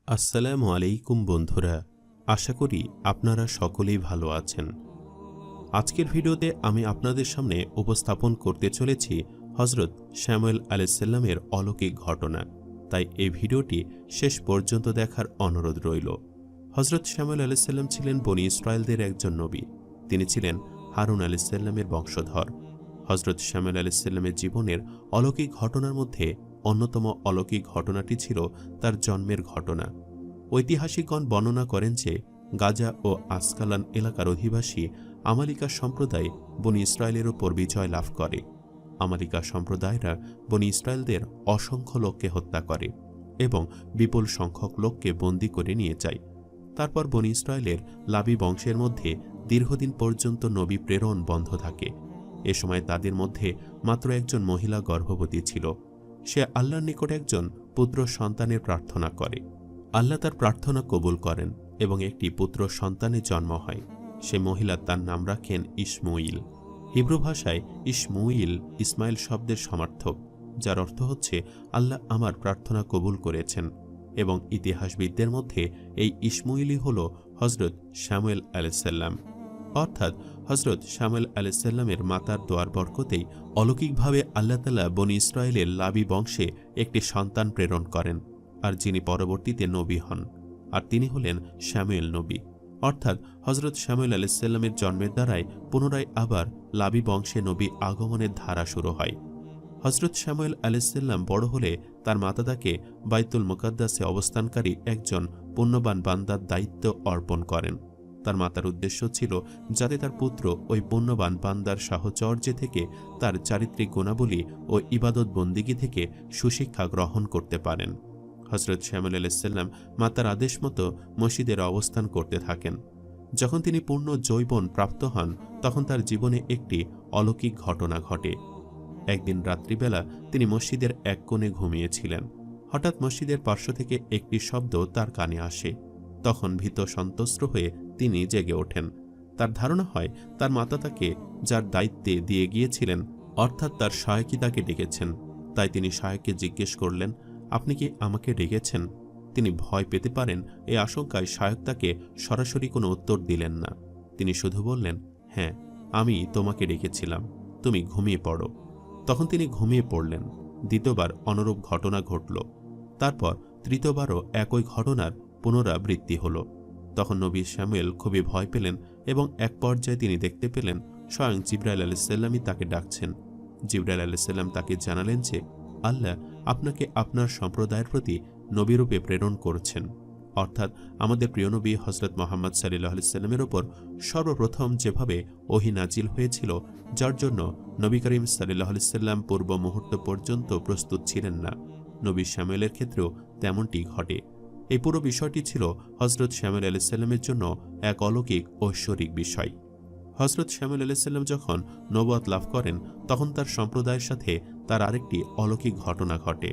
আসসালামু আলাইকুম বন্ধুরা, আশা করি আপনারা সকলেই ভালো আছেন। আজকের ভিডিওতে আমি আপনাদের সামনে উপস্থাপন করতে চলেছি হযরত শামূয়েল আলাইহিসসালামের অলৌকিক ঘটনা। তাই এই ভিডিওটি শেষ পর্যন্ত দেখার অনুরোধ রইল। হযরত শামূয়েল আলাইহিসসালাম ছিলেন বনী ইসরায়েলদের একজন নবী। তিনি ছিলেন হারুন আলাইহিসসালামের বংশধর। হযরত শামূয়েল আলাইহিসসালামের জীবনের অলৌকিক ঘটনার মধ্যে অন্যতম অলৌকিক ঘটনাটি ছিল তার জন্মের ঘটনা। ঐতিহাসিকগণ বর্ণনা করেন যে গাজা ও আসকালান এলাকার অধিবাসী আমালিকা সম্প্রদায় বনী ইসরায়েলের উপর বিজয় লাভ করে। আমালিকা সম্প্রদায়রা বনী ইসরায়েলদের অসংখ্য লোককে হত্যা করে এবং বিপুল সংখ্যক লোককে বন্দী করে নিয়ে যায়। তারপর বনী ইসরায়েলের লাবি বংশের মধ্যে দীর্ঘদিন পর্যন্ত নবী প্রেরণ বন্ধ থাকে। এ সময় তাদের মধ্যে মাত্র একজন মহিলা গর্ভবতী ছিল। সে আল্লাহর নিকট একজন পুত্র সন্তানের প্রার্থনা করে। আল্লাহ তার প্রার্থনা কবুল করেন এবং একটি পুত্র সন্তানের জন্ম হয়। সে মহিলা তার নাম রাখেন ইসমুইল। হিব্রু ভাষায় ইসমুইল ইসমাইল শব্দের সমার্থক, যার অর্থ হচ্ছে আল্লাহ আমার প্রার্থনা কবুল করেছেন। এবং ইতিহাসবিদদের মধ্যে এই ইসমুইলই হল হযরত শামূয়েল আলাইহিসসালাম। অর্থাৎ হযরত শামূয়েল আলাইহিসসালামের মাতার দোয়ার বরকতেই অলৌকিকভাবে আল্লাহ তাআলা বনী ইসরায়েলের লাবি বংশে একটি সন্তান প্রেরণ করেন, আর যিনি পরবর্তীতে নবী হন, আর তিনি হলেন শামূয়েল নবী। অর্থাৎ হযরত শামূয়েল আলাইহিসসালামের জন্মের দ্বারাই পুনরায় আবার লাবি বংশে নবী আগমনের ধারা শুরু হয়। হযরত শামূয়েল আলাইহিসসালাম বড় হলে তার মাতা তাকে বাইতুল মুকাদ্দাসে অবস্থানকারী একজন পুণ্যবান বান্দার দায়িত্ব অর্পণ করেন। তার মাতার উদ্দেশ্য ছিল যাতে তার পুত্র ওই পুণ্যবান বান্দার সাহচর্যে থেকে তার চারিত্রিক গুণাবলী ও ইবাদত বন্দিগি থেকে সুশিক্ষা গ্রহণ করতে পারেন। হযরত শামূয়েল আলাইহিসসালাম মাতার আদেশ মতো মসজিদের অবস্থান করতে থাকেন। যখন তিনি পূর্ণ যৌবন প্রাপ্ত হন, তখন তার জীবনে একটি অলৌকিক ঘটনা ঘটে। একদিন রাত্রিবেলা তিনি মসজিদের এক কোণে ঘুমিয়েছিলেন। হঠাৎ মসজিদের পার্শ্ব থেকে একটি শব্দ তার কানে আসে। তখন ভীত সন্ত্রস্ত হয়ে তিনি জেগে ওঠেন। তার ধারণা হয় তার মাতা তাকে যার দায়িত্বে দিয়ে গিয়েছিলেন, অর্থাৎ তার সহায়কই তাকে ডেকেছেন। তাই তিনি সহায়ককে জিজ্ঞেস করলেন, আপনি কি আমাকে ডেকেছেন? তিনি ভয় পেতে পারেন এই আশঙ্কায় সহায়ক তাকে সরাসরি কোনো উত্তর দিলেন না। তিনি শুধু বললেন, হ্যাঁ, আমি তোমাকে ডেকেছিলাম, তুমি ঘুমিয়ে পড়ো। তখন তিনি ঘুমিয়ে পড়লেন। দ্বিতীয়বার অনুরূপ ঘটনা ঘটল। তারপর তৃতীয়বারও একই ঘটনার পুনরাবৃত্তি হল। তখন নবী শামূয়েল খুবই ভয় পেলেন এবং এক পর্যায়ে তিনি দেখতে পেলেন স্বয়ং জিবরাইল আলাইহিসসালামই তাকে ডাকছেন। জিবরাইল আলাইহিসসালাম তাকে জানালেন যে আল্লাহ আপনাকে আপনার সম্প্রদায়ের প্রতি নবীরূপে প্রেরণ করছেন। অর্থাৎ আমাদের প্রিয় নবী হযরত মুহাম্মদ সাল্লাল্লাহু আলাইহি ওয়াসাল্লামের উপর সর্বপ্রথম যেভাবে ওহী নাজিল হয়েছিল, যার জন্য নবী করিম সাল্লাল্লাহু আলাইহি ওয়াসাল্লাম পূর্ব মুহূর্ত পর্যন্ত প্রস্তুত ছিলেন না, নবী শামূয়েলের ক্ষেত্রেও তেমনটি ঘটে। এই পুরো বিষয়টি ছিল হযরত শামূয়েল আলাইহিস সালামের জন্য এক অলৌকিক ঐশ্বরিক বিষয়। হযরত শামূয়েল আলাইহিস সালাম যখন নবুয়ত লাভ করেন, তখন তার সম্প্রদায়ের সাথে তার আরেকটি অলৌকিক ঘটনা ঘটে।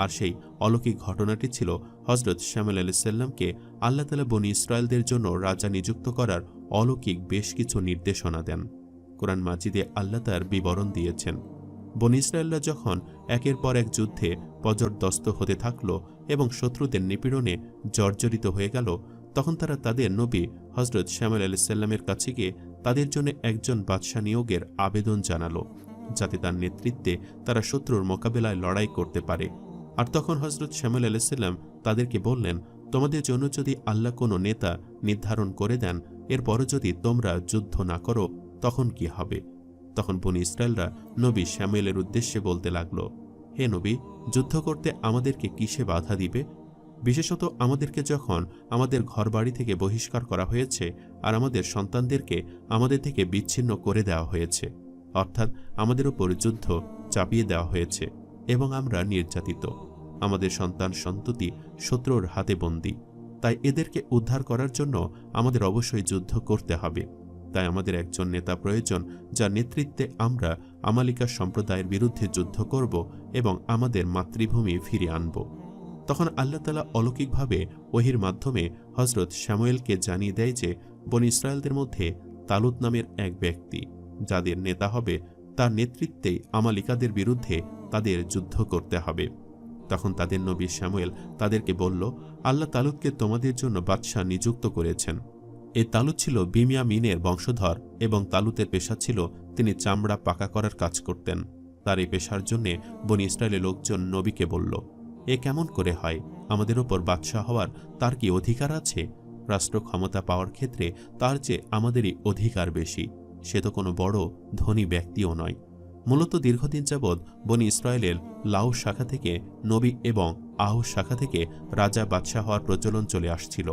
আর সেই অলৌকিক ঘটনাটি ছিল হযরত শামূয়েল আলাইহিস সালামকে আল্লাহ তাআলা বনী ইসরায়েলদের জন্য রাজা নিযুক্ত করার অলৌকিক বেশ কিছু নির্দেশনা দেন। কোরআন মাজিদে আল্লাহ তার বিবরণ দিয়েছেন। বনী ইসরায়েলরা যখন একের পর এক যুদ্ধে পর্যদস্ত হতে থাকল এবং শত্রুদের নিপীড়নে জর্জরিত হয়ে গেল, তখন তারা তাদের নবী হযরত শামূয়েল আলাইহিস সালামের কাছে গিয়ে তাদের জন্য একজন বাদশা নিয়োগের আবেদন জানালো, যাতে তার নেতৃত্বে তারা শত্রুর মোকাবেলায় লড়াই করতে পারে। আর তখন হযরত শামূয়েল আলাইহিস সালাম তাদেরকে বললেন, তোমাদের জন্য যদি আল্লাহ কোনো নেতা নির্ধারণ করে দেন, এরপরও যদি তোমরা যুদ্ধ না করো, তখন কি হবে? তখন বনী ইসরায়েলরা নবী শামূয়েলের উদ্দেশ্যে বলতে লাগলো, হে নবী, যুদ্ধ করতে আমাদেরকে কিসে বাধা দিবে? বিশেষত আমাদেরকে যখন আমাদের ঘরবাড়ি থেকে বহিষ্কার করা হয়েছে আর আমাদের সন্তানদেরকে আমাদের থেকে বিচ্ছিন্ন করে দেওয়া হয়েছে, অর্থাৎ আমাদের উপর যুদ্ধ চাপিয়ে দেওয়া হয়েছে এবং আমরা নির্যাতিত। আমাদের সন্তান সন্ততি শত্রুর হাতে বন্দী। তাই এদেরকে উদ্ধার করার জন্য আমাদের অবশ্যই যুদ্ধ করতে হবে। তাই আমাদের একজন নেতা প্রয়োজন, যার নেতৃত্বে আমরা আমালিকা সম্প্রদায়ের বিরুদ্ধে যুদ্ধ করব এবং আমাদের মাতৃভূমি ফিরে আনব। তখন আল্লাহ তাআলা অলৌকিকভাবে ওহীর মাধ্যমে হযরত শামূয়েলকে জানিয়ে দেয় যে বনী ইসরায়েলদের মধ্যে তালুত নামের এক ব্যক্তি, যাদের নেতা হবে, তার নেতৃত্বেই আমালিকাদের বিরুদ্ধে তাদের যুদ্ধ করতে হবে। তখন তাদের নবী শ্যামুয়েল তাদেরকে বলল, আল্লাহ তালুতকে তোমাদের জন্য বাদশাহ নিযুক্ত করেছেন। এই তালুত ছিল বিমিয়ামিনের বংশধর এবং তালুতের পেশা ছিল তিনি চামড়া পাকা করার কাজ করতেন। তার এই পেশার জন্যে বনি ইসরায়েলের লোকজন নবীকে বলল, এ কেমন করে হয়? আমাদের ওপর বাদশাহ হওয়ার তার কি অধিকার আছে? রাষ্ট্র ক্ষমতা পাওয়ার ক্ষেত্রে তার চেয়ে আমাদেরই অধিকার বেশি। সে তো কোনো বড় ধনী ব্যক্তিও নয়। মূলত দীর্ঘদিন যাবৎ বনি ইসরায়েলের লাউ শাখা থেকে নবী এবং আহুস শাখা থেকে রাজা বাদশাহ হওয়ার প্রচলন চলে আসছিল।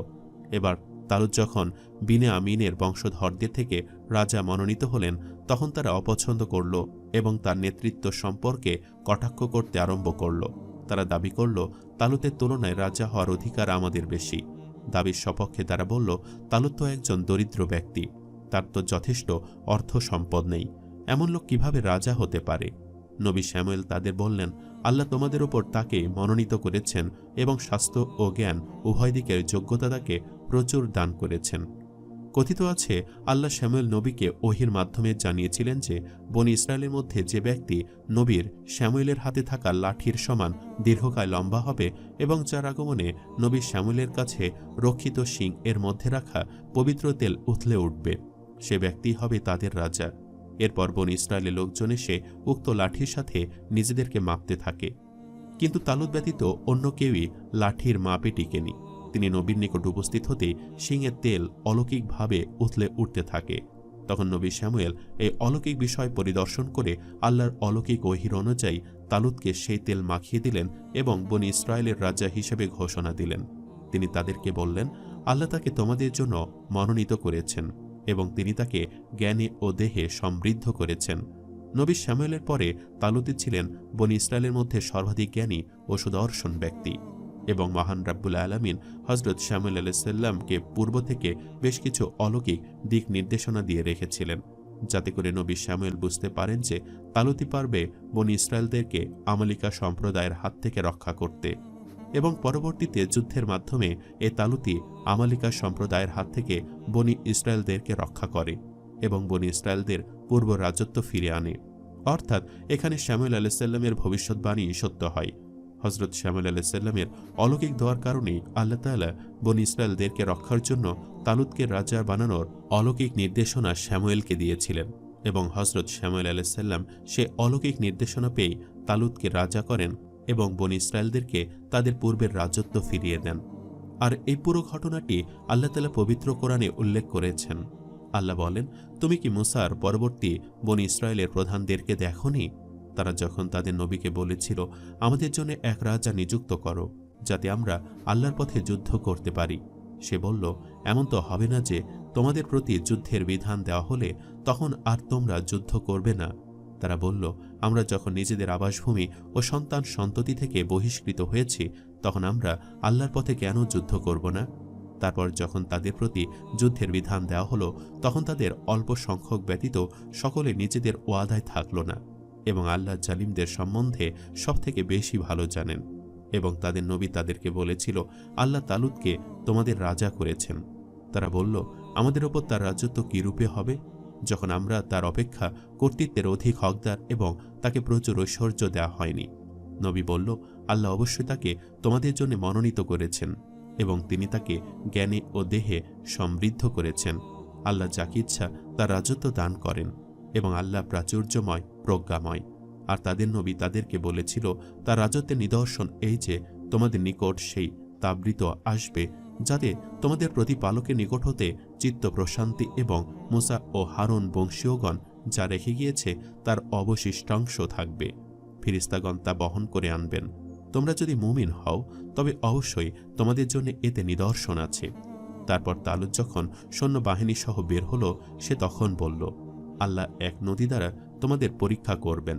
এবার তালুত যখন বিনে আমিনের বংশধরদের থেকে রাজা মনোনীত হলেন, তখন তারা অপছন্দ করল এবং তার নেতৃত্ব সম্পর্কে কটাক্ষ করতে আরম্ভ করল। তারা দাবি করল, তালুতের তুলনায় রাজা হওয়ার অধিকার আমাদের বেশি। দাবির সপক্ষে তারা বলল, তালুত তো একজন দরিদ্র ব্যক্তি, তার তো যথেষ্ট অর্থ সম্পদ নেই, এমন লোক কিভাবে রাজা হতে পারে? নবী শ্যামুয়েল তাদের বললেন, আল্লাহ তোমাদের ওপর তাকে মনোনীত করেছেন এবং স্বাস্থ্য ও জ্ঞান উভয় দিকের যোগ্যতা তাকে প্রচুর দান করেছেন। কথিত আছে, আল্লাহ শ্যামুয়েল নবীকে ওহির মাধ্যমে জানিয়েছিলেন যে বনি ইসরায়েলের মধ্যে যে ব্যক্তি নবীর শ্যামুয়েলের হাতে থাকা লাঠির সমান দীর্ঘকায় লম্বা হবে এবং যার আগমনে নবী শ্যামুয়েলের কাছে রক্ষিত শিং এর মধ্যে রাখা পবিত্র তেল উথলে উঠবে, সে ব্যক্তি হবে তাদের রাজা। এরপর বনি ইসরায়েলের লোকজন এসে উক্ত লাঠির সাথে নিজেদেরকে মাপতে থাকে। কিন্তু তালুত ব্যতীত অন্য কেউই লাঠির মাপে টিকেনি। তিনি নবীর নিকট উপস্থিত হতে শিংয়ের তেল অলৌকিকভাবে উথলে উঠতে থাকে। তখন নবী শ্যামুয়েল এই অলৌকিক বিষয় পরিদর্শন করে আল্লাহর অলৌকিক ওহির অনুযায়ী তালুতকে সেই তেল মাখিয়ে দিলেন এবং বনি ইসরায়েলের রাজা হিসেবে ঘোষণা দিলেন। তিনি তাদেরকে বললেন, আল্লাহ তাকে তোমাদের জন্য মনোনীত করেছেন এবং তিনি তাকে জ্ঞানে ও দেহে সমৃদ্ধ করেছেন। নবী শ্যামুয়েলের পরে তালুতই ছিলেন বনি ইসরায়েলের মধ্যে সর্বাধিক জ্ঞানী ও সুদর্শন ব্যক্তি এবং মহান রাব্বুল আলামিন হযরত শ্যামুয়েল আলাইহিসসালামকে পূর্ব থেকে বেশ কিছু অলৌকিক দিক নির্দেশনা দিয়ে রেখেছিলেন, যাতে করে নবী শ্যামুয়েল বুঝতে পারেন যে তালুতই পারবে বনি ইসরায়েলদেরকে আমালিকা সম্প্রদায়ের হাত থেকে রক্ষা করতে। এবং পরবর্তীতে যুদ্ধের মাধ্যমে এ তালুতই আমালিকা সম্প্রদায়ের হাত থেকে বনি ইসরায়েলদেরকে রক্ষা করে এবং বনি ইসরায়েলদের পূর্ব রাজত্ব ফিরে আনে। অর্থাৎ এখানে শ্যামুয়েল আলাইহিসসালামের ভবিষ্যৎবাণী সত্য হয়। হযরত শ্যামুয়েল আলাইহিসসালামের অলৌকিক দোয়ার কারণেই আল্লাহ তাআলা বনি ইসরায়েলদেরকে রক্ষার জন্য তালুতকে রাজা বানানোর অলৌকিক নির্দেশনা শ্যামুয়েলকে দিয়েছিলেন এবং হযরত শ্যামুয়েল আলাইহিসসালাম সে অলৌকিক নির্দেশনা পেয়ে তালুতকে রাজা করেন এবং বনি ইসরায়েলদেরকে তাদের পূর্বের রাজত্ব ফিরিয়ে দেন। আর এই পুরো ঘটনাটি আল্লাহ তাআলা পবিত্র কোরআনে উল্লেখ করেছেন। আল্লাহ বলেন, তুমি কি মুসার পরবর্তী বনি ইসরায়েলের প্রধানদেরকে দেখোনি? তারা যখন তাদের নবীকে বলেছিল, আমাদের জন্য এক রাজা নিযুক্ত করো যাতে আমরা আল্লাহর পথে যুদ্ধ করতে পারি, সে বলল, এমন তো হবে না যে তোমাদের প্রতি যুদ্ধের বিধান দেওয়া হলে তখন আর তোমরা যুদ্ধ করবে না। তারা বলল, আমরা যখন নিজেদের আবাসভূমি ও সন্তান সন্ততি থেকে বহিষ্কৃত হয়েছি তখন আমরা আল্লাহর পথে কেন যুদ্ধ করব না? তারপর যখন তাদের প্রতি যুদ্ধের বিধান দেওয়া হলো তখন তাদের অল্প সংখ্যক ব্যতীত সকলে নিজেদের ওয়াদায় থাকল না এবং আল্লাহ জালিমদের সম্বন্ধে সবথেকে বেশি ভালো জানেন। এবং তাদের নবী তাদেরকে বলেছিল, আল্লাহ তালুতকে তোমাদের রাজা করেছেন। তারা বলল, আমাদের ওপর তার রাজত্ব কী রূপে হবে যখন আমরা তার অপেক্ষা কর্তৃত্বের অধিক হকদার এবং তাকে প্রচুর ঐশ্বর্য দেওয়া হয়নি? নবী বলল, আল্লাহ অবশ্যই তাকে তোমাদের জন্য মনোনীত করেছেন এবং তিনি তাকে জ্ঞানে ও দেহে সমৃদ্ধ করেছেন। আল্লাহ যাকে ইচ্ছা তার রাজত্ব দান করেন এবং আল্লাহ প্রাচুর্যময় প্রজ্ঞাময়। আর তাদের নবী তাদেরকে বলেছিল, তার রাজত্বের নিদর্শন এই যে তোমাদের নিকট সেই তাবৃত আসবে যাতে তোমাদের প্রতিপালকের নিকট হতে চিত্ত প্রশান্তি এবং মুসা ও হারুন বংশীয়গণ যা রেখে গিয়েছে তার অবশিষ্টাংশ থাকবে। ফিরিস্তাগণ তা বহন করে আনবেন। তোমরা যদি মুমিন হও তবে অবশ্যই তোমাদের জন্য এতে নিদর্শন আছে। তারপর তালুত যখন সৈন্যবাহিনী সহ বের হলো সে তখন বলল, আল্লাহ এক নদী দ্বারা তোমাদের পরীক্ষা করবেন,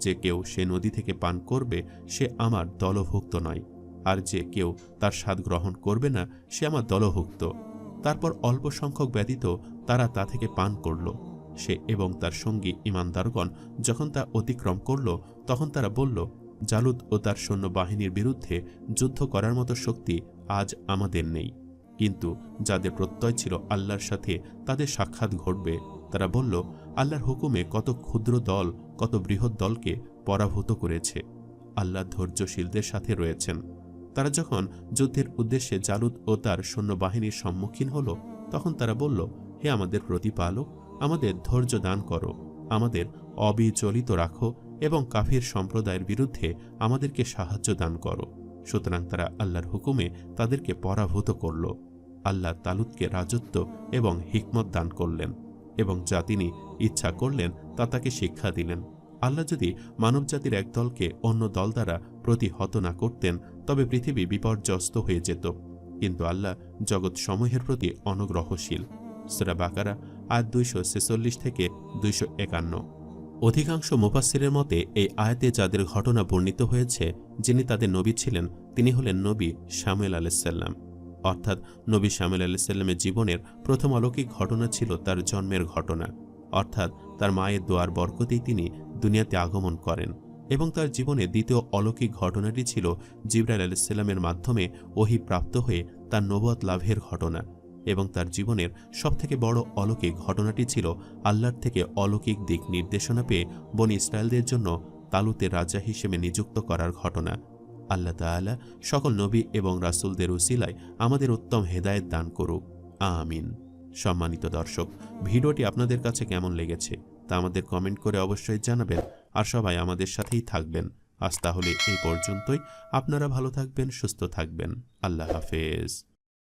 যে কেউ সে নদী থেকে পান করবে সে আমার দলভুক্ত নয়, আর যে কেউ তার স্বাদ গ্রহণ করবে না সে আমার দলভুক্ত। তারপর অল্প সংখ্যক ব্যতীত তারা তা থেকে পান করল। সে এবং তার সঙ্গী ইমানদারগণ যখন তা অতিক্রম করল তখন তারা বলল, জালুত ও তার সৈন্যবাহিনীর বিরুদ্ধে যুদ্ধ করার মতো শক্তি আজ আমাদের নেই। কিন্তু যাদের প্রত্যয় ছিল আল্লাহর সাথে তাদের সাক্ষাৎ ঘটবে। তারা বলল, আল্লাহর হুকুমে কত ক্ষুদ্র দল কত বৃহৎ দলকে পরাভূত করেছে। আল্লাহ ধৈর্যশীলদের সাথে রয়েছেন। তারা যখন যুদ্ধের উদ্দেশ্যে জালুত ও তার সৈন্যবাহিনীর সম্মুখীন হল, তখন তারা বলল, হে আমাদের প্রতিপালক, আমাদের ধৈর্য দান করো, আমাদের অবিচলিত রাখো এবং কাফির সম্প্রদায়ের বিরুদ্ধে আমাদেরকে সাহায্য দান করো। সুতরাং তারা আল্লাহর হুকুমে তাদেরকে পরাভূত করল। আল্লাহ তালুতকে রাজত্ব এবং হিকমত দান করলেন এবং যা তিনি ইচ্ছা করলেন তা তাকে শিক্ষা দিলেন। আল্লাহ যদি মানবজাতির এক দলকে অন্য দল দ্বারা প্রতিহত না করতেন, তবে পৃথিবী বিপর্যস্ত হয়ে যেত। কিন্তু আল্লাহ জগৎ সমূহের প্রতি অনুগ্রহশীল। সূরা বাকারা আয়াত 246 থেকে 251। অধিকাংশ মুফাসসিরের মতে এই আয়াতে যাদের ঘটনা বর্ণিত হয়েছে, যিনি তাদের নবী ছিলেন, তিনি হলেন নবী শামুয়েল আলাইহিসসালাম। অর্থাৎ নবী শামুয়েল আলাইহিসসালামের জীবনের প্রথম অলৌকিক ঘটনা ছিল তার জন্মের ঘটনা। অর্থাৎ তার মায়ের দোয়ার বরকতেই তিনি দুনিয়াতে আগমন করেন। এবং তার জীবনে দ্বিতীয় অলৌকিক ঘটনাটি ছিল জিবরাইল আলাইহিসসালামের মাধ্যমে ওহী প্রাপ্ত হয়ে তার নবুয়ত লাভের ঘটনা। এবং তার জীবনের সবথেকে বড় অলৌকিক ঘটনাটি ছিল আল্লাহর থেকে অলৌকিক দিক নির্দেশনা পেয়ে বনী ইসরায়েলদের জন্য তালুতের রাজা হিসেবে নিযুক্ত করার ঘটনা। আল্লাহ তাআলা সকল নবী এবং রাসূলদের উসিলায় আমাদের উত্তম হেদায়েত দান করুক, আমিন। সম্মানিত দর্শক, ভিডিওটি আপনাদের কাছে কেমন লেগেছে তা আমাদের কমেন্ট করে অবশ্যই জানাবেন। আর সবাই আমাদের সাথেই থাকবেন। আজ তাহলে এই পর্যন্তই। আপনারা ভালো থাকবেন, সুস্থ থাকবেন। আল্লাহ হাফেজ।